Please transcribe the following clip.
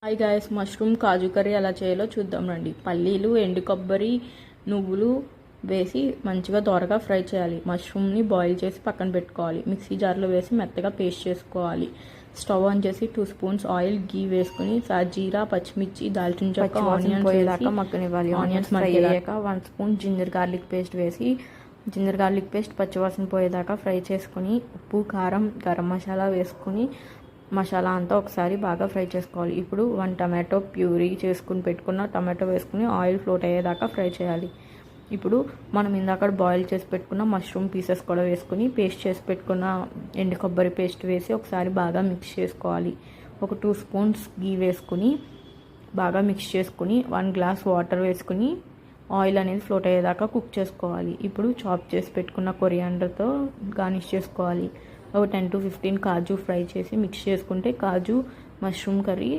Hi guys, mushroom కాజు curry ఎలా చేయాలో చూద్దాం రండి. పల్లీలు, ఎండు కొబ్బరి, నువ్వులు వేసి మంచిగా దోరగా ఫ్రై చేయాలి. మష్రూమ్ని బాయిల్ చేసి పక్కన పెట్టుకోవాలి. మిక్సీ జార్లో వేసి మెత్తగా పేస్ట్ చేసుకోవాలి. స్టవ్ ఆన్ చేసి 2 స్పూన్స్ ఆయిల్, గీ వేసుకుని జీరా, పచ్చిమిర్చి, దాల్చిన చెక్క, ఆనియన్స్ వేసి మగ్గనివ్వాలి. ఆనియన్స్ ఫ్రై అయ్యాక 1 స్పూన్ జింజర్ గార్లిక్ పేస్ట్ వేసి పచ్చివాసన పోయేదాకా ఫ్రై చేసుకుని ఉప్పు, కారం, గరం మసాలా వేసుకుని మసాలా అంతా ఒకసారి బాగా ఫ్రై చేసుకోవాలి. ఇప్పుడు 1 టమాటో ప్యూరీ చేసుకుని పెట్టుకున్న టమాటో వేసుకుని ఆయిల్ ఫ్లోట్ అయ్యేదాకా ఫ్రై చేయాలి. ఇప్పుడు మనం ఇందాక బాయిల్ చేసి పెట్టుకున్న మష్రూమ్ పీసెస్ కూడా వేసుకుని పేస్ట్ చేసి పెట్టుకున్న ఎండు కొబ్బరి పేస్ట్ వేసి ఒకసారి బాగా మిక్స్ చేసుకోవాలి. ఒక 2 స్పూన్స్ గీ వేసుకుని బాగా మిక్స్ చేసుకుని 1 గ్లాస్ వాటర్ వేసుకుని ఆయిల్ అనేది ఫ్లోట్ అయ్యేదాకా కుక్ చేసుకోవాలి. ఇప్పుడు చాప్ చేసి పెట్టుకున్న కొరియాండర్తో గార్నిష్ చేసుకోవాలి. ఒక 10 to 15 కాజు ఫ్రై చేసి మిక్స్ చేసుకుంటే కాజు మష్రూమ్ కర్రీ